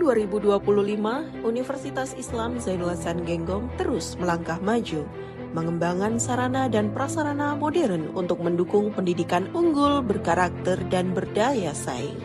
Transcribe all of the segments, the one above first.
2025, Universitas Islam Zainul Hasan Genggong terus melangkah maju, mengembangkan sarana dan prasarana modern untuk mendukung pendidikan unggul, berkarakter, dan berdaya saing.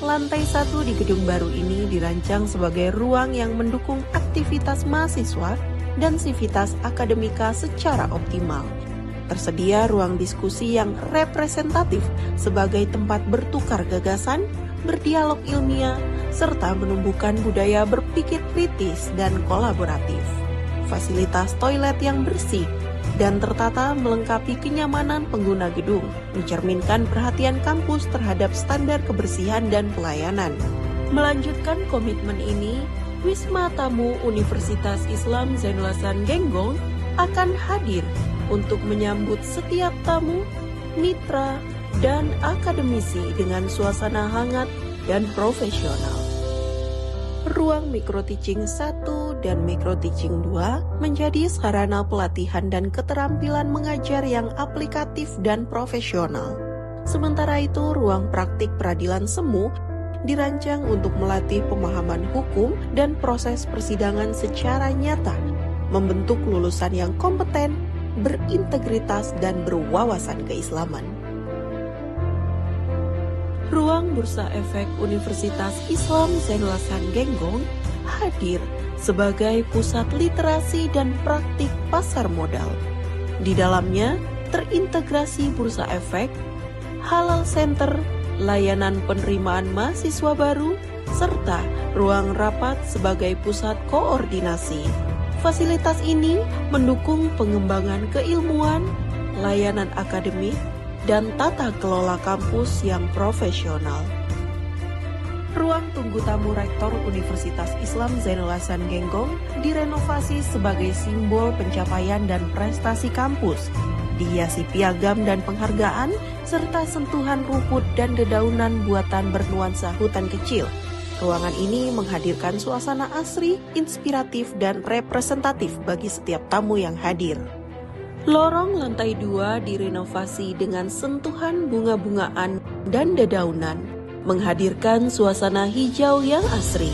Lantai 1 di gedung baru ini dirancang sebagai ruang yang mendukung aktivitas mahasiswa dan sivitas akademika secara optimal. Tersedia ruang diskusi yang representatif sebagai tempat bertukar gagasan, berdialog ilmiah, serta menumbuhkan budaya berpikir kritis dan kolaboratif. Fasilitas toilet yang bersih dan tertata melengkapi kenyamanan pengguna gedung, mencerminkan perhatian kampus terhadap standar kebersihan dan pelayanan. Melanjutkan komitmen ini, Wisma Tamu Universitas Islam Zainul Hasan Genggong akan hadir untuk menyambut setiap tamu, mitra, dan akademisi dengan suasana hangat dan profesional. Ruang Micro-Teaching 1 dan Micro-Teaching 2 menjadi sarana pelatihan dan keterampilan mengajar yang aplikatif dan profesional. Sementara itu, ruang praktik peradilan semu dirancang untuk melatih pemahaman hukum dan proses persidangan secara nyata, membentuk lulusan yang kompeten, berintegritas, dan berwawasan keislaman. Ruang Bursa Efek Universitas Islam Zainul Hasan Genggong hadir sebagai pusat literasi dan praktik pasar modal. Di dalamnya terintegrasi bursa efek, halal center, layanan penerimaan mahasiswa baru, serta ruang rapat sebagai pusat koordinasi. Fasilitas ini mendukung pengembangan keilmuan, layanan akademik, dan tata kelola kampus yang profesional. Ruang tunggu tamu Rektor Universitas Islam Zainul Hasan Genggong direnovasi sebagai simbol pencapaian dan prestasi kampus, dihiasi piagam dan penghargaan, serta sentuhan rumput dan dedaunan buatan bernuansa hutan kecil. Ruangan ini menghadirkan suasana asri, inspiratif, dan representatif bagi setiap tamu yang hadir. Lorong lantai 2 direnovasi dengan sentuhan bunga-bungaan dan dedaunan, menghadirkan suasana hijau yang asri.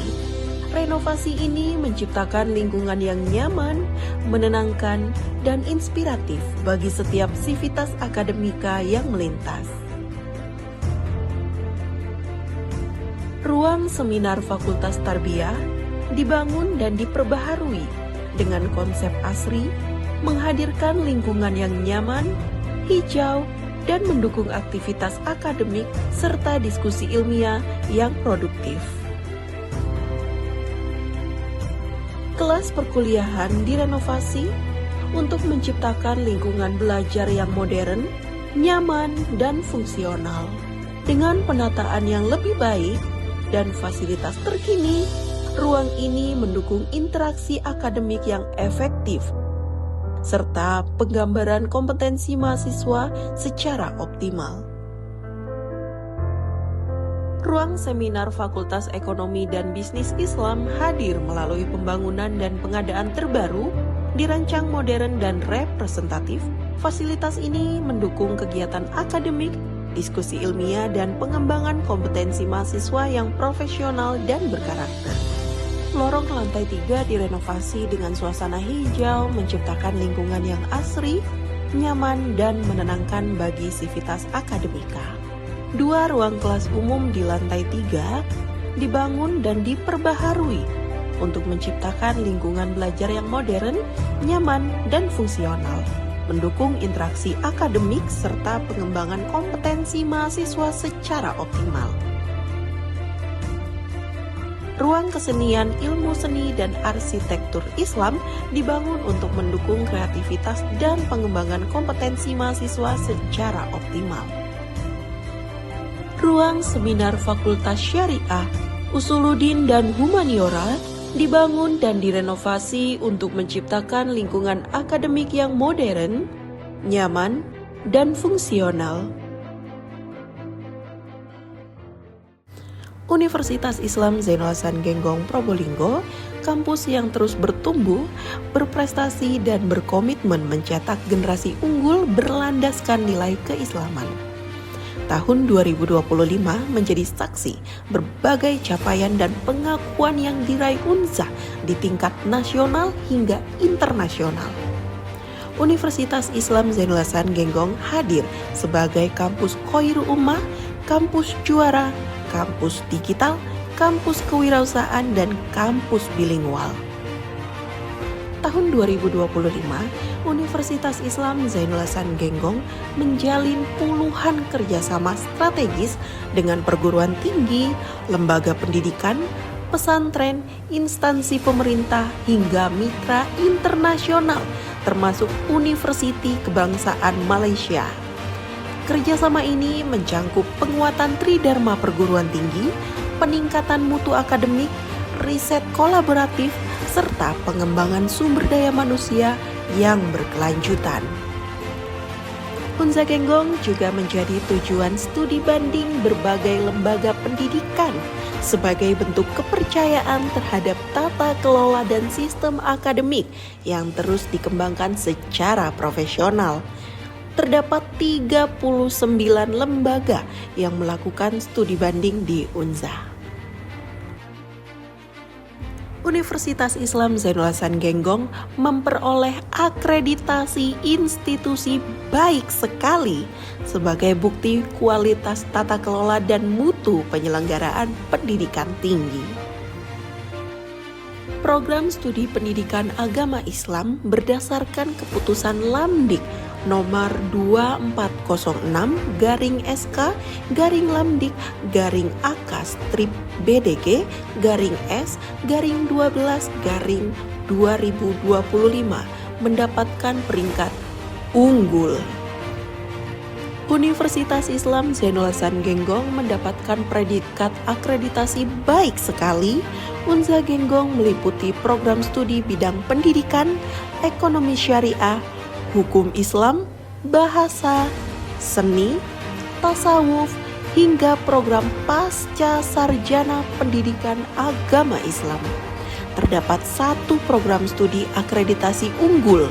Renovasi ini menciptakan lingkungan yang nyaman, menenangkan, dan inspiratif bagi setiap sivitas akademika yang melintas. Ruang seminar Fakultas Tarbiyah dibangun dan diperbaharui dengan konsep asri, menghadirkan lingkungan yang nyaman, hijau, dan mendukung aktivitas akademik serta diskusi ilmiah yang produktif. Kelas perkuliahan direnovasi untuk menciptakan lingkungan belajar yang modern, nyaman, dan fungsional. Dengan penataan yang lebih baik dan fasilitas terkini, ruang ini mendukung interaksi akademik yang efektif serta penggambaran kompetensi mahasiswa secara optimal. Ruang seminar Fakultas Ekonomi dan Bisnis Islam hadir melalui pembangunan dan pengadaan terbaru, dirancang modern dan representatif. Fasilitas ini mendukung kegiatan akademik, diskusi ilmiah, dan pengembangan kompetensi mahasiswa yang profesional dan berkarakter. Lorong lantai 3 direnovasi dengan suasana hijau, menciptakan lingkungan yang asri, nyaman, dan menenangkan bagi sivitas akademika. 2 ruang kelas umum di lantai 3 dibangun dan diperbaharui untuk menciptakan lingkungan belajar yang modern, nyaman, dan fungsional, mendukung interaksi akademik serta pengembangan kompetensi mahasiswa secara optimal. Ruang kesenian, ilmu seni, dan arsitektur Islam dibangun untuk mendukung kreativitas dan pengembangan kompetensi mahasiswa secara optimal. Ruang seminar Fakultas Syariah, Usuluddin, dan Humaniora dibangun dan direnovasi untuk menciptakan lingkungan akademik yang modern, nyaman, dan fungsional. Universitas Islam Zainul Hasan Genggong Probolinggo, kampus yang terus bertumbuh, berprestasi, dan berkomitmen mencetak generasi unggul berlandaskan nilai keislaman. tahun 2025 menjadi saksi berbagai capaian dan pengakuan yang diraih Unza di tingkat nasional hingga internasional. Universitas Islam Zainul Hasan Genggong hadir sebagai kampus Khoirul Ummah, kampus juara, kampus digital, kampus kewirausahaan, dan kampus bilingual. Tahun 2025, Universitas Islam Zainul Hasan Genggong menjalin puluhan kerjasama strategis dengan perguruan tinggi, lembaga pendidikan, pesantren, instansi pemerintah, hingga mitra internasional, termasuk Universiti Kebangsaan Malaysia. Kerjasama ini mencangkup penguatan tridharma perguruan tinggi, peningkatan mutu akademik, riset kolaboratif, serta pengembangan sumber daya manusia yang berkelanjutan. Unza Genggong juga menjadi tujuan studi banding berbagai lembaga pendidikan sebagai bentuk kepercayaan terhadap tata kelola dan sistem akademik yang terus dikembangkan secara profesional. Terdapat 39 lembaga yang melakukan studi banding di Unza. Universitas Islam Zainul Hasan Genggong memperoleh akreditasi institusi baik sekali sebagai bukti kualitas tata kelola dan mutu penyelenggaraan pendidikan tinggi. Program studi pendidikan agama Islam berdasarkan keputusan Lamdik nomor 2406-SK-BDG-S-12-2025 mendapatkan peringkat unggul. Universitas Islam Zainul Hasan Genggong mendapatkan predikat akreditasi baik sekali. Unza Genggong meliputi program studi bidang pendidikan, ekonomi syariah, hukum Islam, bahasa, seni, tasawuf, hingga program pasca sarjana pendidikan agama Islam. Terdapat 1 program studi akreditasi unggul,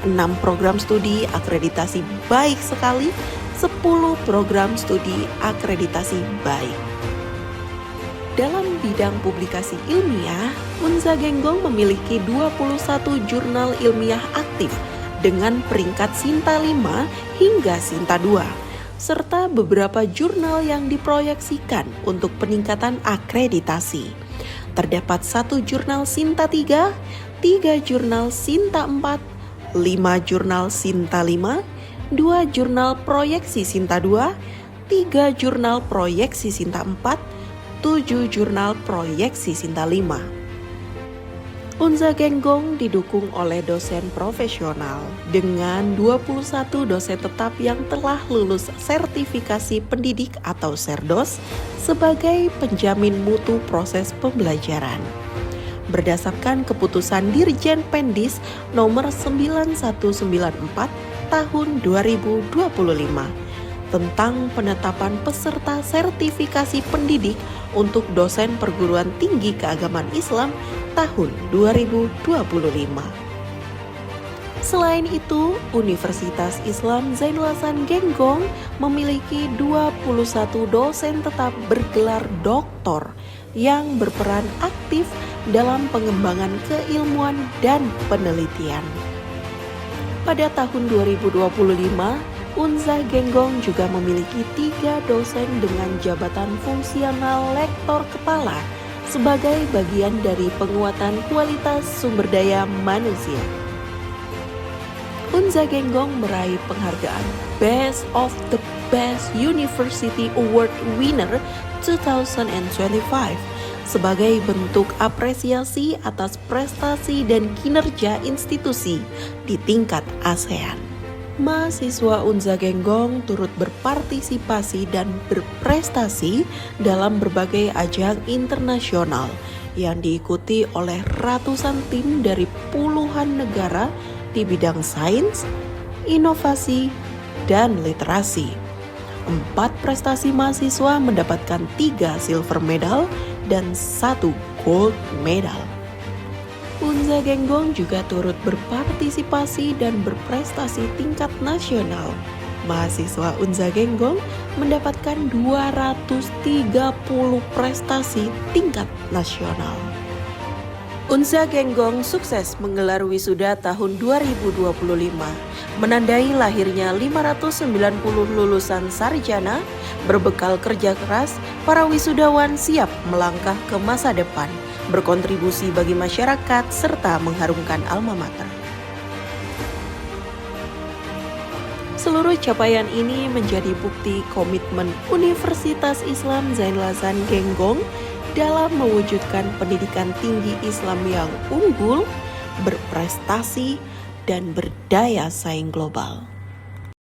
6 program studi akreditasi baik sekali, 10 program studi akreditasi baik. Dalam bidang publikasi ilmiah, Unza Genggong memiliki 21 jurnal ilmiah aktif dengan peringkat Sinta 5 hingga Sinta 2, serta beberapa jurnal yang diproyeksikan untuk peningkatan akreditasi. Terdapat 1 jurnal Sinta 3, 3 jurnal Sinta 4, 5 jurnal Sinta 5, 2 jurnal proyeksi Sinta 2, 3 jurnal proyeksi Sinta 4, 7 jurnal proyeksi Sinta 5. Unza Genggong didukung oleh dosen profesional dengan 21 dosen tetap yang telah lulus sertifikasi pendidik atau Serdos sebagai penjamin mutu proses pembelajaran. Berdasarkan keputusan Dirjen Pendis nomor 9194 tahun 2025 tentang penetapan peserta sertifikasi pendidik untuk dosen perguruan tinggi keagamaan Islam tahun 2025. Selain itu, Universitas Islam Zainul Hasan Genggong memiliki 21 dosen tetap bergelar doktor yang berperan aktif dalam pengembangan keilmuan dan penelitian. Pada tahun 2025, Unza Genggong juga memiliki 3 dosen dengan jabatan fungsional lektor kepala sebagai bagian dari penguatan kualitas sumber daya manusia. Unza Genggong meraih penghargaan Best of the Best University Award Winner 2025 sebagai bentuk apresiasi atas prestasi dan kinerja institusi di tingkat ASEAN. Mahasiswa Unza Genggong turut berpartisipasi dan berprestasi dalam berbagai ajang internasional yang diikuti oleh ratusan tim dari puluhan negara di bidang sains, inovasi, dan literasi. 4 prestasi mahasiswa mendapatkan 3 silver medal dan 1 gold medal. Unza Genggong juga turut berpartisipasi dan berprestasi tingkat nasional mahasiswa Unza Genggong mendapatkan 230 prestasi tingkat nasional. Unza Genggong sukses menggelar wisuda tahun 2025, menandai lahirnya 590 lulusan sarjana. Berbekal kerja keras, para wisudawan siap melangkah ke masa depan, berkontribusi bagi masyarakat, serta mengharumkan alma mater. Seluruh capaian ini menjadi bukti komitmen Universitas Islam Zainul Hasan Genggong dalam mewujudkan pendidikan tinggi Islam yang unggul, berprestasi, dan berdaya saing global.